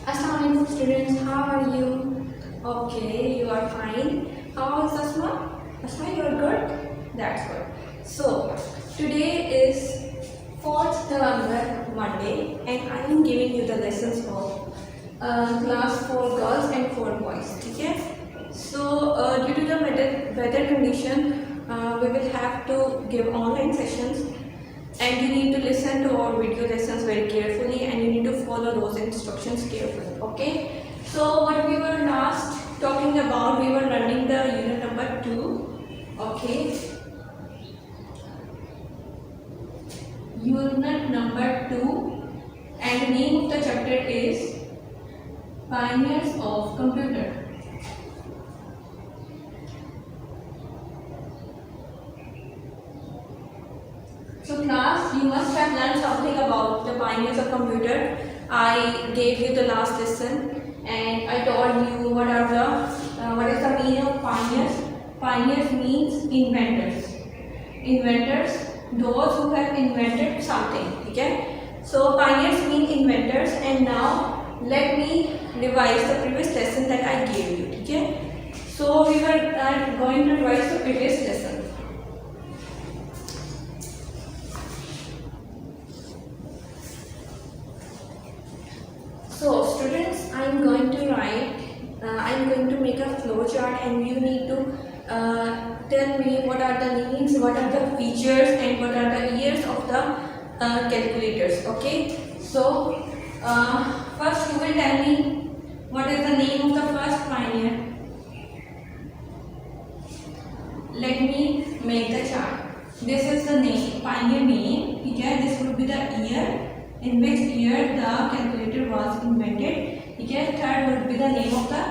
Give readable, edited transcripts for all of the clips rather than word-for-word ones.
Assalamualaikum students, how are you? Okay, you are fine. How is Asma? Asma, you are good? That's good. So, today is 4th November, Monday, and I am giving you the lessons of class 4 girls and 4 boys. Okay? So, due to the weather condition, we will have to give online sessions. And you need to listen to our video lessons very carefully, and you need to follow those instructions carefully. Okay, so what we were last talking about, we were learning the unit number 2. Okay, unit number 2, and the name of the chapter is Pioneers of Computer. So class, you must have learned something about the pioneers of computer. I gave you the last lesson and I told you what is the meaning of pioneers. Pioneers means inventors. Inventors, those who have invented something. Okay. So pioneers mean inventors, and now let me revise the previous lesson that I gave you. Okay. So we were going to revise the previous lesson. So students, I am going to make a flow chart, and you need to tell me what are the names, what are the features, and what are the years of the calculators. Okay. So first you will tell me what is the name of the first pioneer. Let me make the chart. This is the name, pioneer name. Okay. This would be the year. In which year the calculator was invented. Okay, third would be the name of the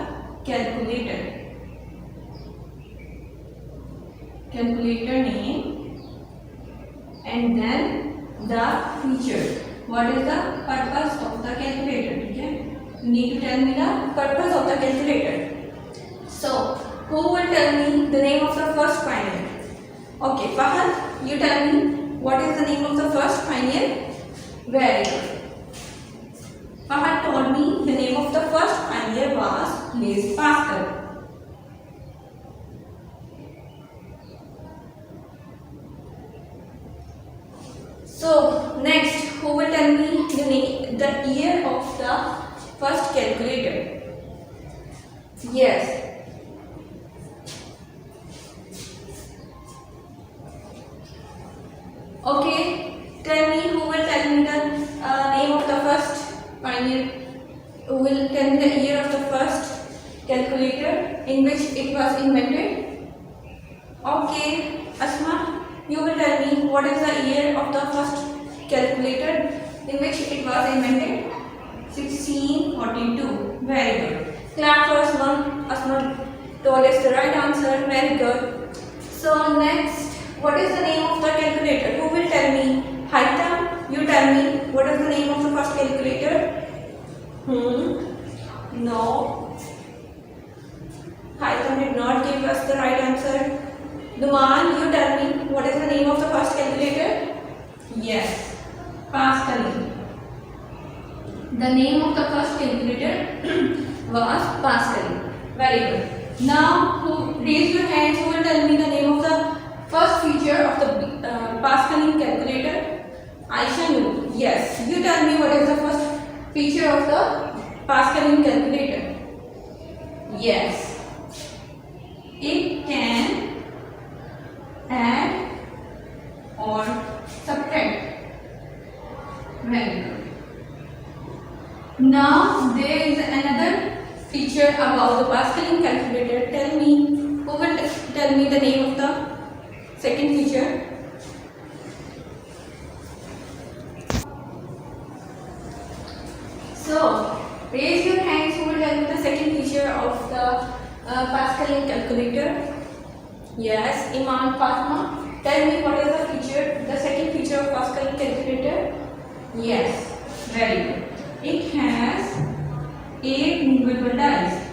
calculator. Calculator name, and then the feature. What is the purpose of the calculator? Okay, you need to tell me the purpose of the calculator. So, who will tell me the name of the first pioneer? Okay, Fahad, you tell me what is the name of the first pioneer? Very good. Fahad told me the name of the first pioneer was Blaise Pascal. So next, who will tell me the year of the first calculator? Yes. Okay. Tell me who will tell me the name of the first pioneer, who will tell me the year of the first calculator in which it was invented. Okay, Asma, you will tell me what is the year of the first calculator in which it was invented. 1642. Very good. Clap for Asma. Asma told us the right answer. Very good. So next, what is the name of the calculator? Who will tell me? Haitham, you tell me what is the name of the first calculator? No. Haitham did not give us the right answer. Duman, you tell me what is the name of the first calculator? Yes, Pascal. The name of the first calculator was Pascal. Very good. Now, raise your hands. Who will tell me the name of the first feature of the Pascaline calculator? Aisha knew. Yes. You tell me what is the first feature of the Pascaline calculator? Yes. It can add or subtract. Very good. Now there is another feature about the Pascaline calculator. Tell me, who will tell me the name of the second feature? So, raise your hands who will tell me the second feature of the Pascaline calculator. Yes, Iman, Fatma, tell me what is the second feature of Pascaline calculator? Yes, very good. It has 8 movable dice.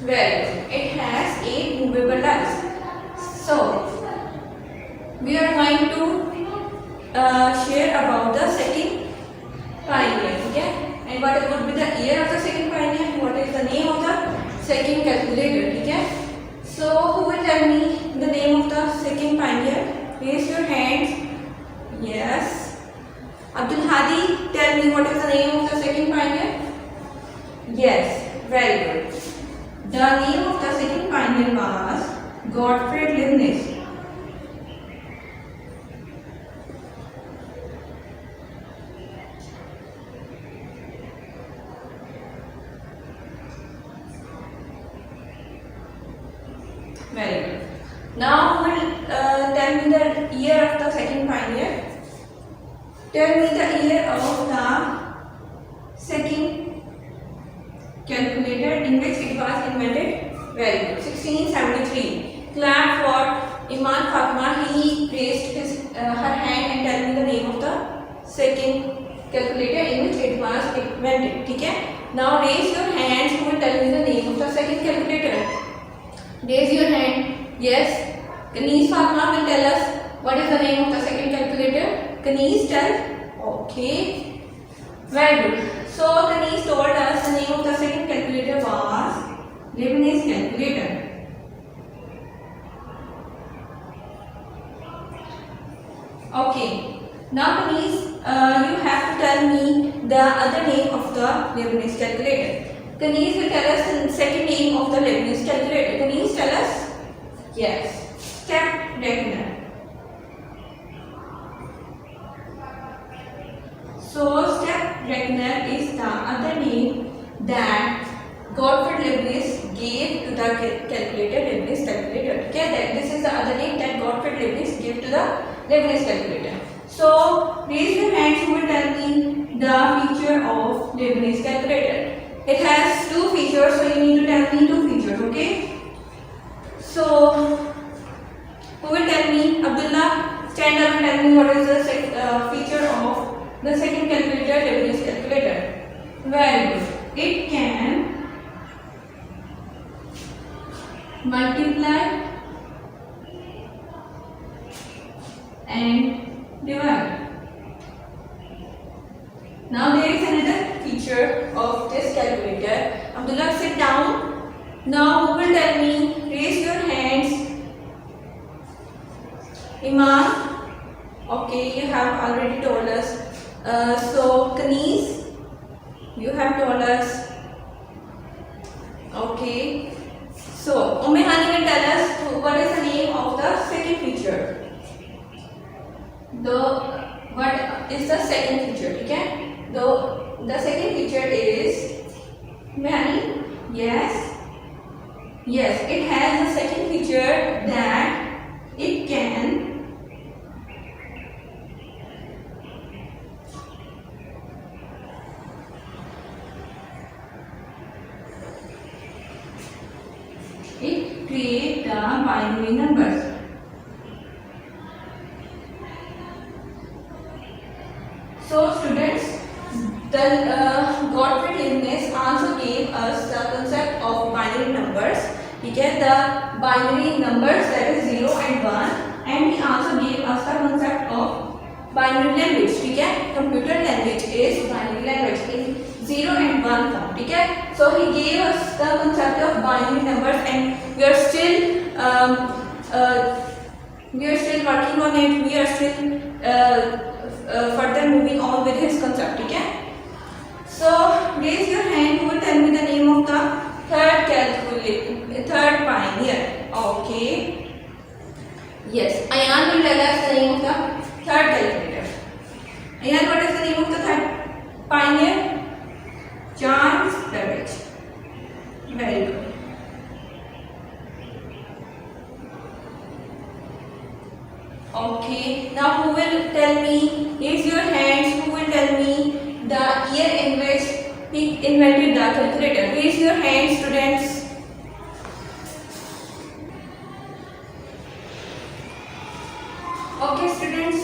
Very good. It has 8 movable dials. So, we are going to share about the second pioneer. Okay? And what would be the year of the second pioneer? What is the name of the second calculator? Okay? So, who will tell me the name of the second pioneer? Raise your hands. Yes. Abdul Hadi, tell me what is the name of the second pioneer? Yes. Very good. The name of the second pioneer was Gottfried Leibniz. Very good. Now who will tell me the year of the second pioneer? Tell me the year of the second calculator in which it was invented. Very good. 1673. Clap for Iman Fatma. He raised her hand and tell me the name of the second calculator in which it was invented. ठीक है? Now raise your hands. Who will tell me the name of the second calculator? Raise your hand. Yes. Kanis Fatma will tell us what is the name of the second calculator. Kanis, tell. Okay. Very good. So Kanis told us the name of the second calculator was Leibniz calculator. Okay. Now Kanis, you have to tell me the other name of the Leibniz calculator. Kanis will tell us the second name of the Leibniz calculator. Kanis, tell us. Yes. Step-Reckoner. So Step-Reckoner is the other name that Gottfried Leibniz gave to the calculator, Leibniz calculator. Okay, this is the other name that Gottfried Leibniz gave to the Leibniz calculator. So raise your hands who will tell me the feature of Leibniz calculator. It has two features, so you need to tell me two features. Okay. So who will tell me? Abdullah, stand up and tell me what is the feature of the second calculator, Leibniz calculator. Very good. It can multiply and divide. Now there is another feature of this calculator. Abdullah, sit down. Now who will tell me? Raise your hands. Iman. Okay, you have already told us. So Kanis, you have told us. Okay. So Ummehani will tell us what is the name of the second feature. What is the second feature? Okay. The second feature is Ummehani. Yes. Yes, it has the second feature that it can create the binary numbers. So students, the Gottfried Leibniz also gave us the concept of binary numbers. He gave the binary numbers that is 0 and 1, and he also gave us the concept of binary language. Okay? Computer language is binary language in 0 and 1 form. Okay? So he gave us the concept of binary numbers, and we are still working on it. We are still further moving on with his concept. Okay? So raise your hand. Who will tell me the name of the third pioneer? Okay. Yes. Ayan will tell us the name of the third calculator. Ayan, what is the name of the third pioneer? Charles Babbage. Very good. Okay. Now who will tell me? Raise your hands. Who will tell me the year in which he invented the calculator? Raise your hands, students. Okay, students.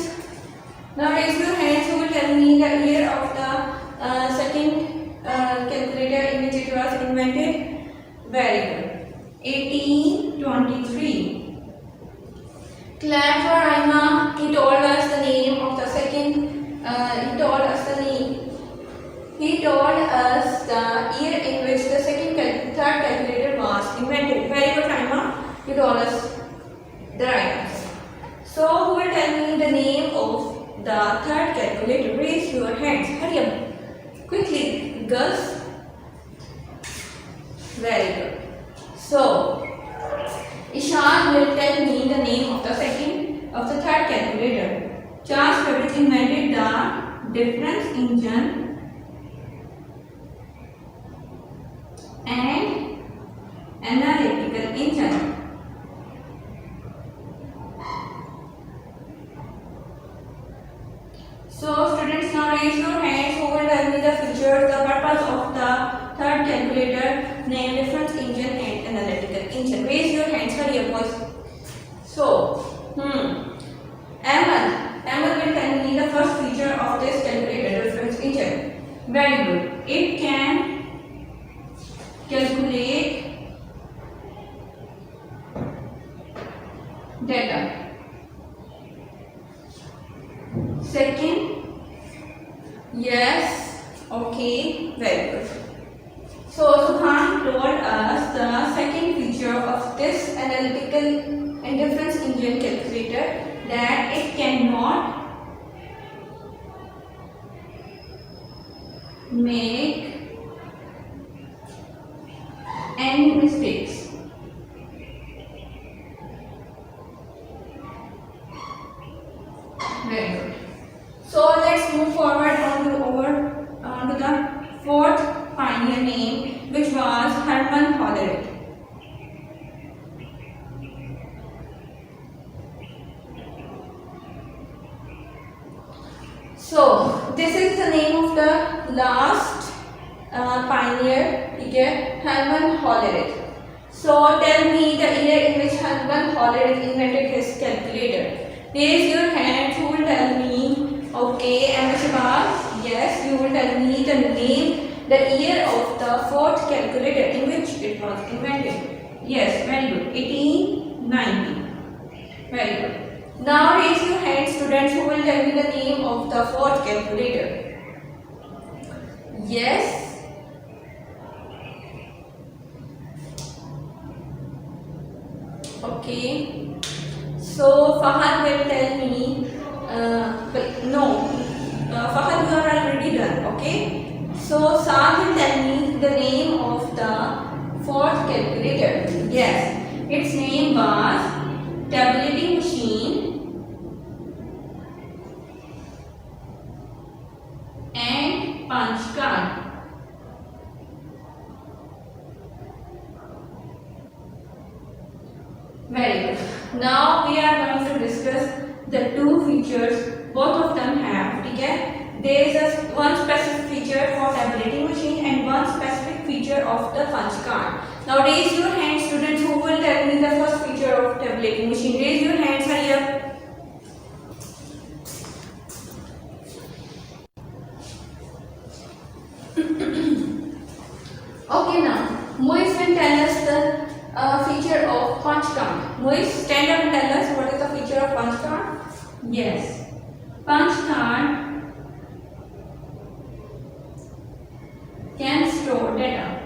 Now raise your hands. Who will tell me the year of the second calculator in which it was invented? Very good. 1823. Clap for Aima. He told us the name of the second. He told us the year in which the third calculator was invented. Very good, Aima. You told us the right answer. So, who will tell me the name of the third calculator? Raise your hands. Hurry up. Quickly, girls. Very good. So, Ishan will tell me the name of the third calculator. Charles Babbage invented the difference engine and analytical engine. So, students, now raise your hands. Who will tell me the features, the purpose of the third calculator named difference engine and analytical engine? Raise your hands. Hurry up, boys. So, Amal will tell me the first feature of this calculator difference engine. Very good. It can calculate data. Second, yes, okay, very good. So, Subhan told us the second feature of this analytical and difference engine calculator, that it cannot make any mistakes. Very good. So let's move forward on to the fourth pioneer name, which was Hermann Hollerith. So this is the name of the last pioneer, okay, Hermann Hollerith. So tell me the year in which Hermann Hollerith invented his calculator. Raise your hand. Who will tell me? Okay, and Shabaz, yes, you will tell me the name, the year of the fourth calculator in which it was invented. Yes, very good. 1890. Very good. Now raise your hand, students, who will tell me the name of the fourth calculator. Yes. Okay. So Fahad will tell me. Fahad, you are already done. Okay. So Saad will tell me the name of the fourth calculator. Yes, its name was tabulating machine and punch card. Very good. Now we are going to discuss the two features both of them have. Okay? There is one specific feature for tabulating machine and one specific feature of the punch card. Now raise your hands, students, who will tell me the first feature of tabulating machine. Raise your hands, hurry up. Okay, now Moise will tell us the feature of punch card. Moise, stand up and tell us what is the feature of punch card. Yes, punch card can store data.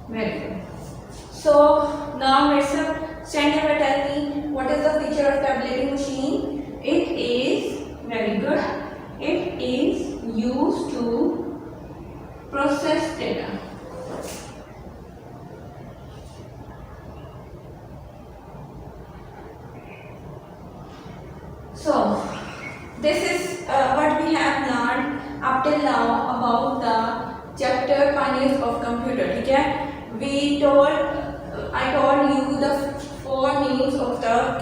Very good. So now Mirza, stand up and tell me what is the feature of tabulating machine. It is, very good, it is used to process data. So this is what we have learned up till now about the chapter Pioneers of Computer. Okay? I told you the four names of the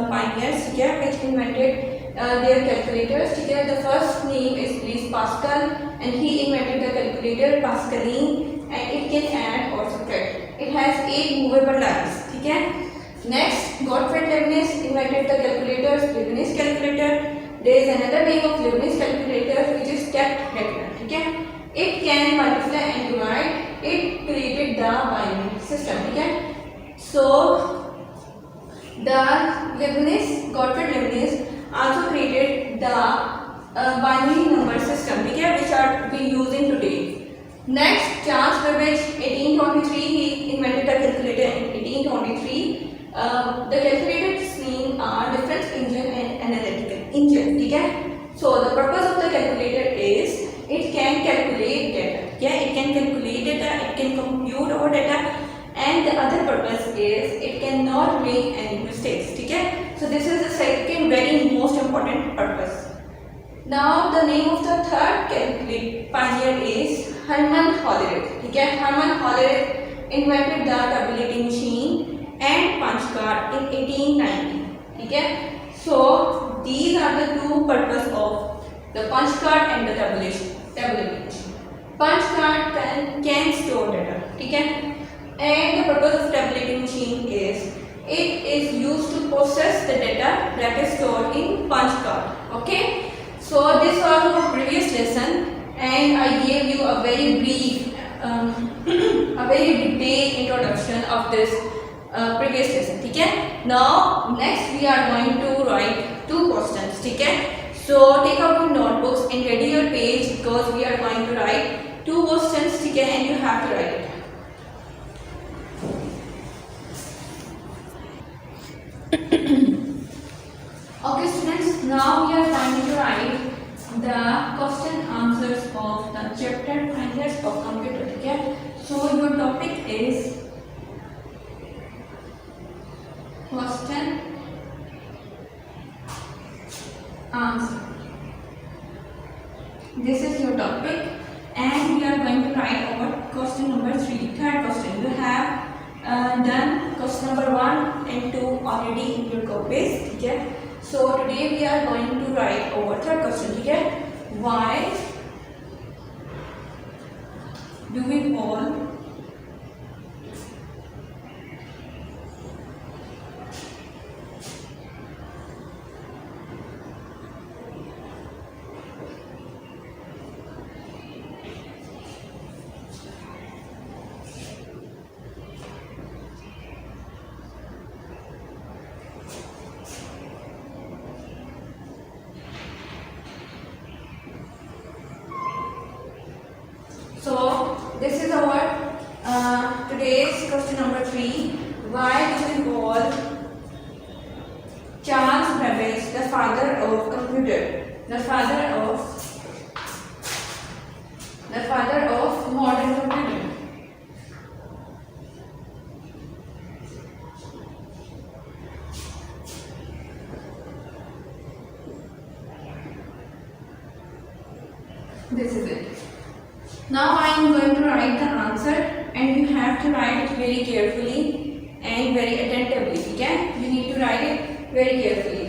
pioneers, okay, which invented their calculators. Okay? The first name is Blaise Pascal, and he invented the calculator Pascaline, and it can add or subtract. It has 8 movable lines. Okay? Next, Gottfried Leibniz invented the calculators, Leibniz calculator. kept regular. ठीक है, it can multiply and divide. It created the binary system. ठीक है, so the Gottfried Leibniz also created the binary number system. ठीक है, which are we using today. Next, Charles Babbage, 1823, he invented the calculator in 1823. The calculators mean difference engine and analytical engine. ठीक है, so the purpose of the calculator is it can calculate data. Yeah, it can calculate data, it can compute our data, and the other purpose is it cannot make any mistakes. ठीक है, so this is the second very most important purpose. Now the name of the third pioneer is Hermann Hollerith. ठीक है, Hermann Hollerith invented the tabulating machine and punch card in 1890. ठीक है, so these are the two purpose of the punch card and the tabulating machine. Punch card can store data. ठीक है, and the purpose of tabulating machine is it is used to process the data that is stored in punch card. Okay, so this was our previous lesson, and I gave you a very brief, a very detailed introduction of this previous lesson. ठीक है, now next we are going to write two questions. ठीक है, so take out your notebooks and ready your page because we are going to write two questions. ठीक है, and you have to write it. Okay students, now we are going to write the question answers of the chapter Pioneers of Computer. ठीक है, so your topic is question answer. This is your topic, and we are going to write our question number 3. Third question, you have done question number 1 and 2 already in your copies. ठीक है, so today we are going to write our third question. ठीक है, why do we call so this is our today's question number 3. Why do we call Charles Babbage the father of computer, the father of modern computer? This is it. Now I am going to write the answer, and you have to write it very carefully and very attentively. ठीक है, you need to write it very carefully.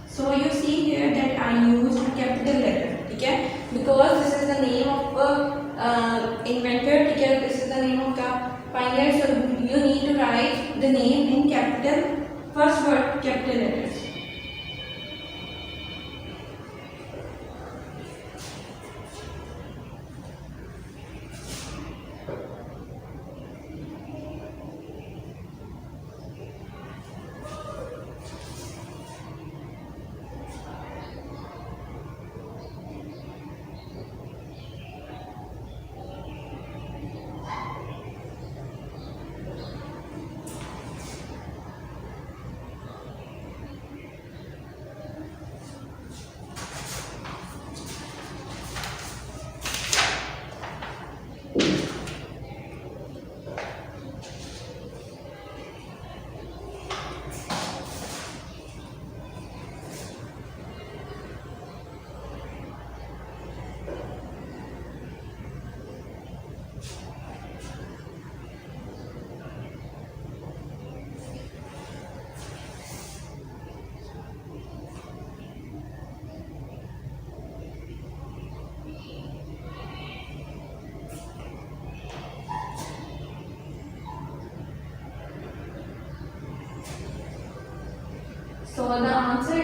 So you see here that I used a capital letter. ठीक है, because this is the name of inventor. ठीक है, this is the name of the pioneer, so you need to write the name in capital, first word capital letters.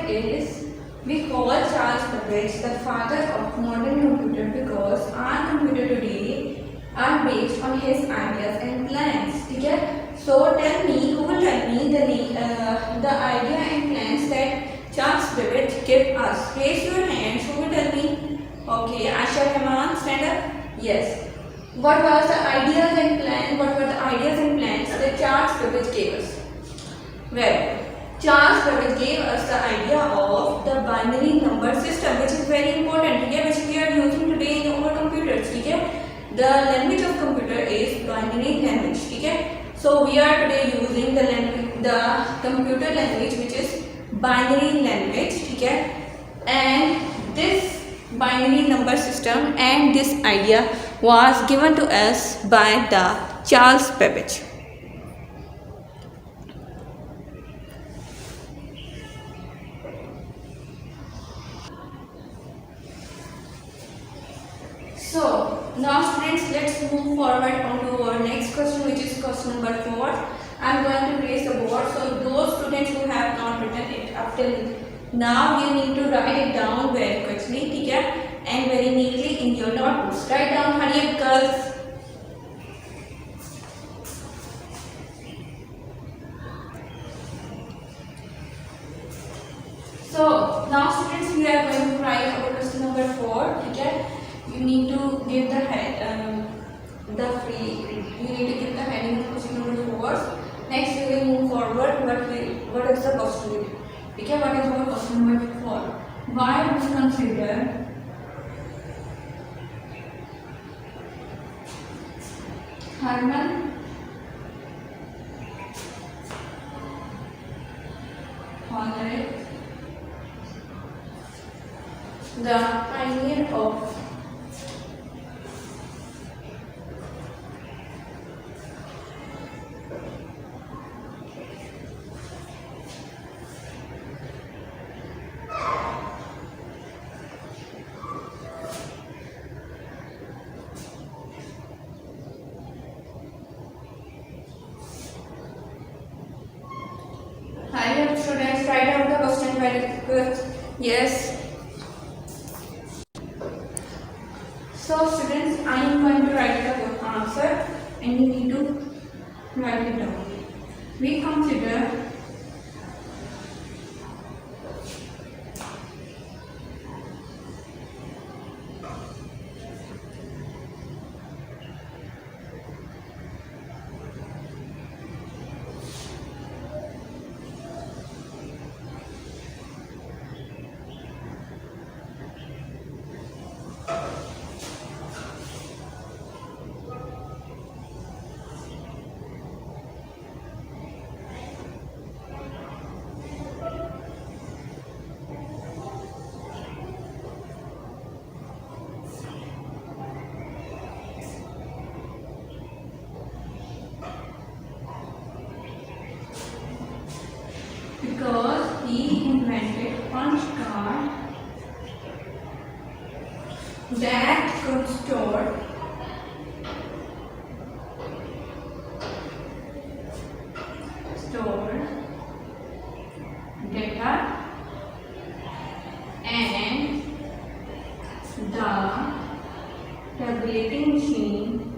is, we call Charles Babbage the father of modern computer because our computer today are based on his ideas and plans. ठीक है? So tell me, who will tell me the idea and plans that Charles Babbage gave us? Raise your hands. Who will tell me? Okay, Asha Rahman, stand up. Yes. What was the ideas and plans? What were the ideas and plans that Charles Babbage gave us? Well, Charles Babbage gave us the idea of the binary number system, which is very important, okay, which we are using today in our computers. Okay? The language of computer is binary language. Okay? So we are today using the computer language, which is binary language. Okay? And this binary number system and this idea was given to us by the Charles Babbage. So now students, let's move forward on to our next question, which is question number 4. I am going to raise the board, so those students who have not written it up till now, you need to write it down very quickly, ठीक है, and very neatly in your notebooks. Write down, hurry up girls. So now students, we are going to write our question number 4, ठीक है. You need to give the heading of question number 4. Next we will move forward. What is the question? Okay, what is our question number 4? Why we consider Hermann Hollerith the pioneer of students, write out the question very quick. Yes. So students, I am going to write the answer and you need to write it down. We consider because he invented punch card that could store data and the tabulating machine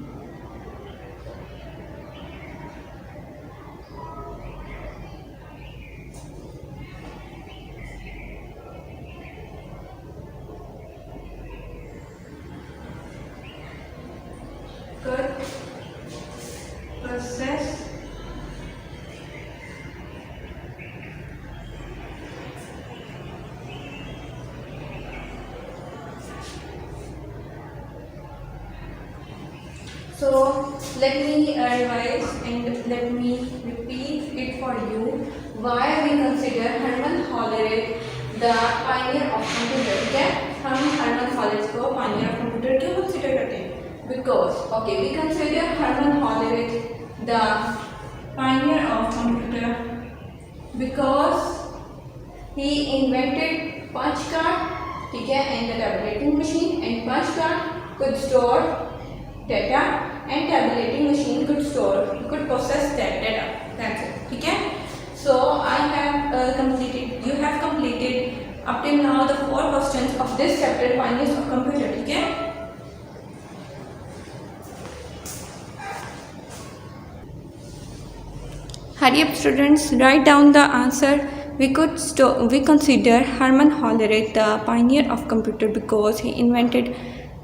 could process So let me revise and let me repeat it for you. Why we consider Hermann Hollerith the pioneer of computer? Okay, हम Hermann Hollerith को pioneer of computer क्यों consider करते हैं? Because okay, we consider Hermann Hollerith the pioneer of computer because he invented punch card, ठीक है, and the tabulating machine, and punch card could store data and tabulating machine could process that data. That's it. ठीक है. So I have completed, you have completed up till now the 4 questions of this chapter, Pioneers of Computer. ठीक है? Hurry up, students. Write down the answer. We consider Herman Hollerith the pioneer of computer because he invented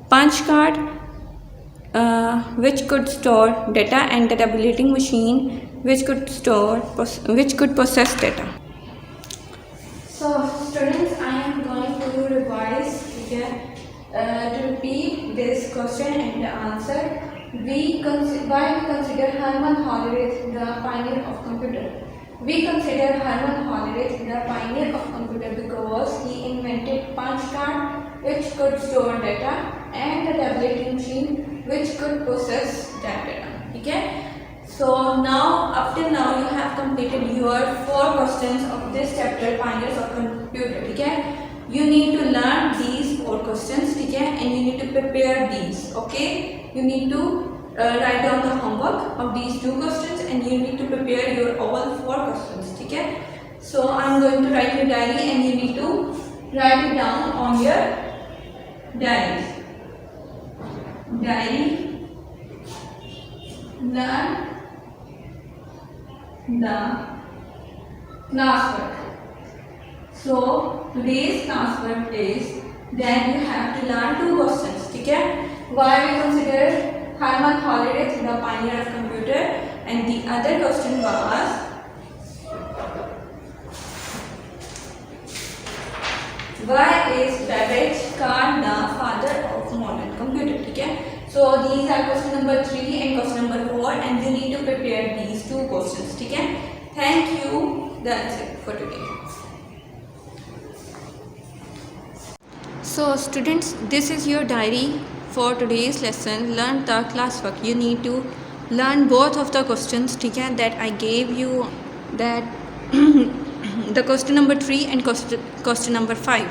punch card, which could store data, and the tabulating machine, which could process data. So, students, I am going to revise to repeat this question and the answer. Why we consider Herman Hollerith the pioneer of computer? We consider Herman Hollerith the pioneer of computer because he invented punch card, which could store data, and the tabulating machine, which could process that data. Okay? So now, up till now, you have completed your 4 questions of this chapter, Pioneers of Computer. Okay? You need to learn these 4 questions. Okay? And you need to prepare these. Okay? You need to write down the homework of these 2 questions, and you need to prepare your all 4 questions. Okay? So I am going to write your diary, and you need to write it down on your diary. Learn the classwork. So today's classwork is that you have to learn 2 questions. Okay? Why we consider Herman Hollerith the pioneer of computer, and the other question was why is Babbage called the father of modern computer. Okay? So these are question number 3 and question number 4, and you need to prepare these 2 questions. Okay? Thank you. That's it for today. So students, this is your diary for today's lesson. Learn the classwork. You need to learn both of the questions, okay, that I gave you, that the question number 3 and question number 5.